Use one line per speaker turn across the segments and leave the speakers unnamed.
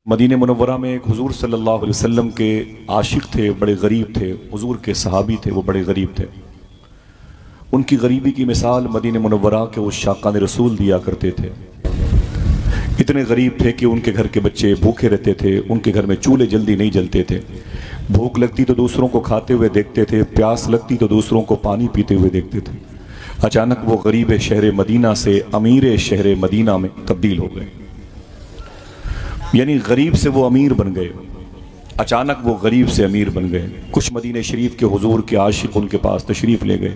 मदीने मुनव्वरा में एक हुजूर सल्लल्लाहु अलैहि वसल्लम के आशिक थे, बड़े गरीब थे। हुजूर के सहाबी थे, वो बड़े गरीब थे। उनकी गरीबी की मिसाल मदीने मुनव्वरा के उस शाकान रसूल दिया करते थे। इतने गरीब थे कि उनके घर के बच्चे भूखे रहते थे, उनके घर में चूल्हे जल्दी नहीं जलते थे। भूख लगती तो दूसरों को खाते हुए देखते थे, प्यास लगती तो दूसरों को पानी पीते हुए देखते थे। अचानक वो गरीब शहर मदीना से अमीर शहर मदीना में तब्दील हो गए, यानी गरीब से वो अमीर बन गए। अचानक वो गरीब से अमीर बन गए। कुछ मदीने शरीफ के हुजूर के आशिक उनके पास तशरीफ़ ले गए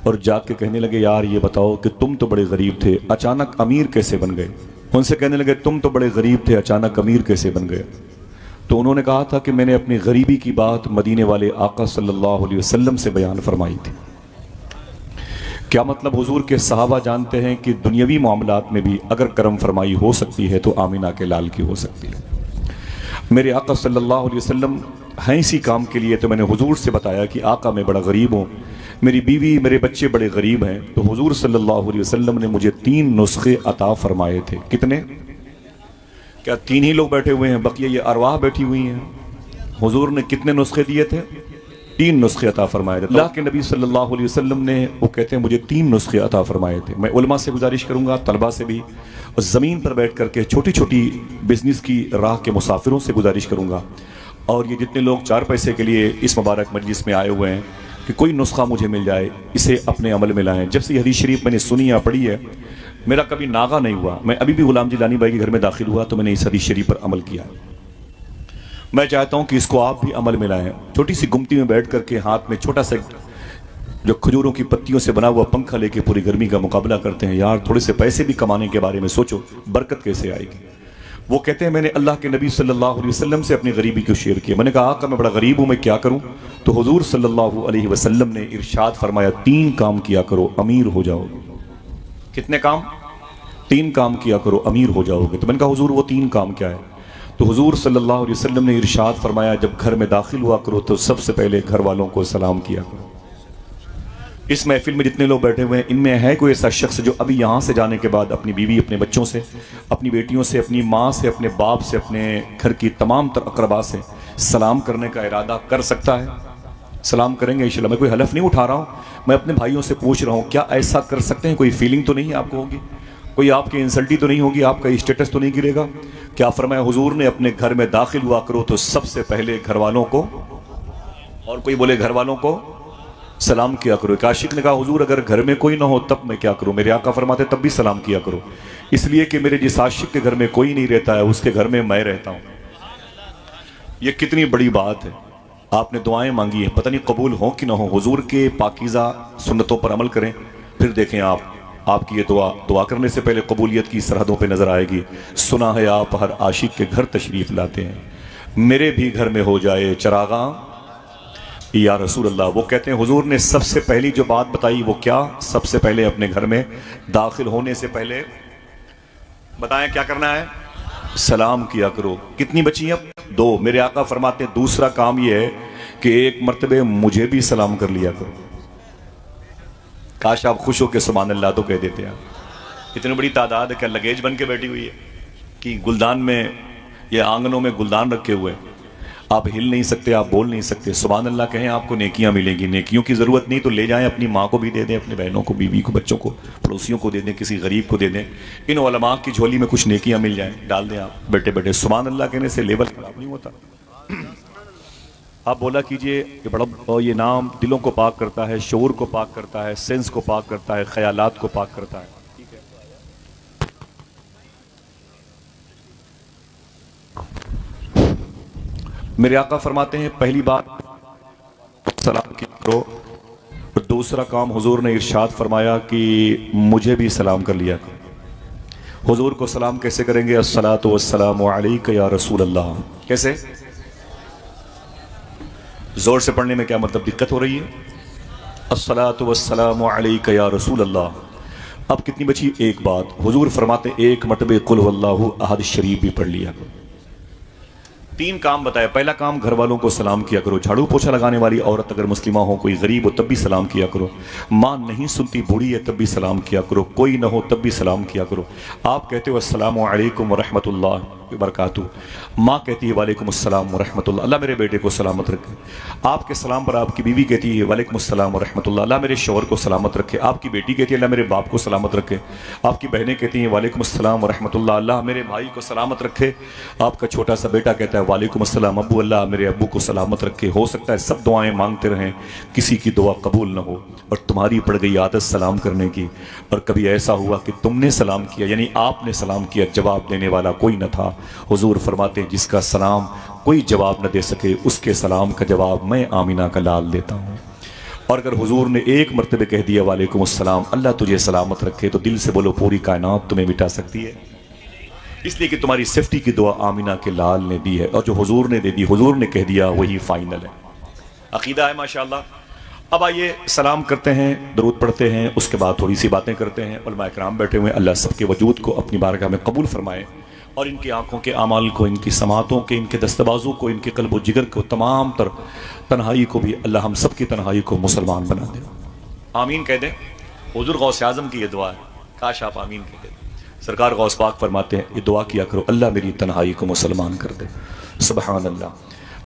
और जाके कहने लगे, यार ये बताओ कि तुम तो बड़े गरीब थे, अचानक अमीर कैसे बन गए? उनसे कहने लगे, तुम तो बड़े गरीब थे, अचानक अमीर कैसे बन गए? तो उन्होंने कहा था कि मैंने अपनी गरीबी की बात मदीने वाले आका सल्लल्लाहु अलैहि वसल्लम से बयान फरमाई थी। क्या मतलब? हुजूर के सहाबा जानते हैं कि दुनियावी मामलात में भी अगर करम फरमाई हो सकती है तो आमिना के लाल की हो सकती है। मेरे आका सल्लल्लाहु अलैहि वसल्लम हैं इसी काम के लिए, तो मैंने हुजूर से बताया कि आका मैं बड़ा गरीब हूँ, मेरी बीवी मेरे बच्चे बड़े गरीब हैं। तो हुजूर सल्लल्लाहु अलैहि वसल्लम ने मुझे 3 नुस्खे अता फरमाए थे। कितने? क्या 3 ही लोग बैठे हुए हैं, बकिया ये अरवाह बैठी हुई हैं? हुजूर ने कितने नुस्खे दिए थे? 3 नुस्खे अता फरमाए थे। अल्लाह के नबी सल्लल्लाहु अलैहि वसल्लम ने, वो कहते हैं, मुझे 3 नुस्खे अता फरमाए थे। मैं उलमा से गुजारिश करूंगा, तलबा से भी, और ज़मीन पर बैठ करके छोटी छोटी बिजनेस की राह के मुसाफिरों से गुजारिश करूंगा, और ये जितने लोग 4 पैसे के लिए इस मुबारक मजलिस में आए हुए हैं कि कोई नुस्खा मुझे मिल जाए, इसे अपने अमल में लाएं। जब से ये हदीस शरीफ मैंने सुनी या पढ़ी है, मेरा कभी नागा नहीं हुआ। मैं अभी भी गुलाम जिलानी भाई के घर में दाखिल हुआ तो मैंने इस हदीस शरीफ पर अमल किया। मैं चाहता हूं कि इसको आप भी अमल में लाएं। छोटी सी गुमती में बैठ करके हाथ में छोटा सा जो खजूरों की पत्तियों से बना हुआ पंखा लेके पूरी गर्मी का मुकाबला करते हैं। यार थोड़े से पैसे भी कमाने के बारे में सोचो, बरकत कैसे आएगी। वो कहते हैं, मैंने अल्लाह के नबी सल्लल्लाहु अलैहि वसल्लम से अपनी गरीबी को शेयर किया। मैंने कहा, आका मैं बड़ा गरीब हूँ, मैं क्या करूँ? तो हुजूर सल्लल्लाहु अलैहि वसल्लम ने इरशाद फरमाया, 3 काम किया करो, अमीर हो जाओगे। कितने काम? 3 काम किया करो, अमीर हो जाओगे। तो मैंने कहा, हुजूर वो 3 काम क्या है? तो हुजूर सल्लल्लाहु अलैहि वसल्लम ने इरशाद फरमाया, जब घर में दाखिल हुआ करो तो सबसे पहले घर वालों को सलाम किया करो। इस महफिल में जितने लोग बैठे हुए हैं, इनमें है कोई ऐसा शख्स जो अभी यहाँ से जाने के बाद अपनी बीवी, अपने बच्चों से, अपनी बेटियों से, अपनी माँ से, अपने बाप से, अपने घर की तमाम तर अकरबा से सलाम करने का इरादा कर सकता है? सलाम करेंगे इंशाल्लाह। मैं कोई हलफ नहीं उठा रहा हूँ, मैं अपने भाइयों से पूछ रहा हूँ, क्या ऐसा कर सकते हैं? कोई फीलिंग तो नहीं आपको होगी, कोई आपकी इंसल्टी तो नहीं होगी, आपका स्टेटस तो नहीं गिरेगा? क्या फरमाया हुजूर ने, अपने घर में दाखिल हुआ करो तो सबसे पहले घर वालों को, और कोई बोले घर वालों को सलाम किया करो। एक आशिक ने कहा, हुजूर अगर घर में कोई ना हो तब मैं क्या करूं? मेरे आका फरमाते तब भी सलाम किया करो, इसलिए कि मेरे जिस आशिक के घर में कोई नहीं रहता है, उसके घर में मैं रहता हूं। ये कितनी बड़ी बात है। आपने दुआएं मांगी है, पता नहीं कबूल हो कि ना हो। हुजूर के पाकीज़ा सुन्नतों पर अमल करें, फिर देखें आपकी ये दुआ करने से पहले कबूलियत की सरहदों पे नजर आएगी। सुना है आप हर आशिक के घर तशरीफ लाते हैं, मेरे भी घर में हो जाए चरागा या रसूल अल्लाह। वो कहते हैं, हुजूर ने सबसे पहली जो बात बताई वो क्या? सबसे पहले अपने घर में दाखिल होने से पहले बताएं क्या करना है? सलाम किया करो। कितनी बची अब? 2। मेरे आका फरमाते हैं, दूसरा काम ये है कि एक मर्तबे मुझे भी सलाम कर लिया करो। काश आप खुश हो के सुभान अल्लाह तो कह देते हैं। इतनी बड़ी तादाद है, क्या लगेज बन के बैठी हुई है कि गुलदान में या आंगनों में गुलदान रखे हुए हैं, आप हिल नहीं सकते, आप बोल नहीं सकते। सुभान अल्लाह कहें, आपको नेकियां मिलेंगी। नेकियों की ज़रूरत नहीं तो ले जाएं, अपनी माँ को भी दे दें, अपनी बहनों को, बीवी को, बच्चों को, पड़ोसियों को दे दें, किसी गरीब को दे दें। इन उलमा की झोली में कुछ नेकियां मिल जाएं, डाल दें आप बैठे बैठे। सुभान अल्लाह कहने से लेवल खराब नहीं होता। आप बोला कीजिए कि बड़ा ये नाम दिलों को पाक करता है, शऊर को पाक करता है, सेंस को पाक करता है, ख्यालात को पाक करता है। मेरे आका फरमाते हैं, पहली बात सलाम किया करो, और दूसरा काम हुजूर ने इरशाद फरमाया कि मुझे भी सलाम कर लिया करो। हुजूर को सलाम कैसे करेंगे? अस्सलातु वस्सलामु अलैका या रसूल अल्लाह। कैसे? जोर से पढ़ने में क्या मतलब दिक्कत हो रही है? अस्सलातु वस्सलामु अलैका या रसूल अल्लाह। अब कितनी बची? एक बात। हुजूर फरमाते, एक मरतबे कुल हुवल्लाहु अहद शरीफ भी पढ़ लिया करो। 3 काम बताया। पहला काम, घर वालों को सलाम किया करो। झाड़ू पोछा लगाने वाली औरत अगर मुस्लिमा हो, कोई गरीब हो तब भी सलाम किया करो। माँ नहीं सुनती, बूढ़ी है तब भी सलाम किया करो। कोई ना हो तब भी सलाम किया करो। आप कहते हो अस्सलामु अलैकुम व रहमतुल्लाह, वबरकातुहू। माँ कहती है वालेकुम अस्सलाम व रहमतुल्लाह, अल्लाह मेरे बेटे को सलामत रखे। आपके सलाम पर आपकी बीवी कहती है वालेकुम अस्सलाम व रहमतुल्लाह, अल्लाह मेरे शौहर को सलामत रखे। आपकी बेटी कहती है अल्लाह मेरे बाप को सलामत रखे। आपकी बहनें कहती हैं वालेकुम अस्सलाम व रहमतुल्लाह, अल्लाह मेरे भाई को सलामत रखे। आपका छोटा सा बेटा कहता है वालेकुम अस्सलाम अब्बू, अल्लाह मेरे अब्बू को सलामत रखे। हो सकता है सब दुआएं मांगते रहें, किसी की दुआ कबूल न हो और तुम्हारी पड़ गई आदत सलाम करने की, और कभी ऐसा हुआ कि तुमने सलाम किया, यानी आपने सलाम किया, जवाब देने वाला कोई न था। हुजूर फरमाते हैं जिसका सलाम कोई जवाब न दे सके, उसके सलाम का जवाब मैं आमीना का लाल देता हूँ। और अगर हुजूर ने एक मरतबे कह दिया वालेकुम अस्सलाम, अल्लाह तुझे सलामत रखे, तो दिल से बोलो पूरी कायनात तुम्हें मिटा सकती है, इसलिए कि तुम्हारी सेफ्टी की दुआ आमीना के लाल ने दी है, और जो हुजूर ने दे दी, हुजूर ने कह दिया, वही फाइनल है। अकीदा है माशाअल्लाह। अब आइए सलाम करते हैं, दरूद पढ़ते हैं, उसके बाद थोड़ी सी बातें करते हैं। उलमा इकराम बैठे हुए, अल्लाह सबके वजूद को अपनी बारगाह में कबूल फरमाए और इनकी आंखों के अमाल को, इनकी समातों के, इनके दस्तबाजों को, इनके कल्ब व जिगर को, तमाम तर तन्हाई को भी अल्लाह हम सब की तन्हाई को मुसलमान बना दे। आमीन कह दें। हुजूर गौस आज़म की ये दुआ है, काश आप आमीन कह दें। सरकार गौस पाक फरमाते हैं ये दुआ किया करो, अल्लाह मेरी तन्हाई को मुसलमान कर दे। सुबहान अल्लाह।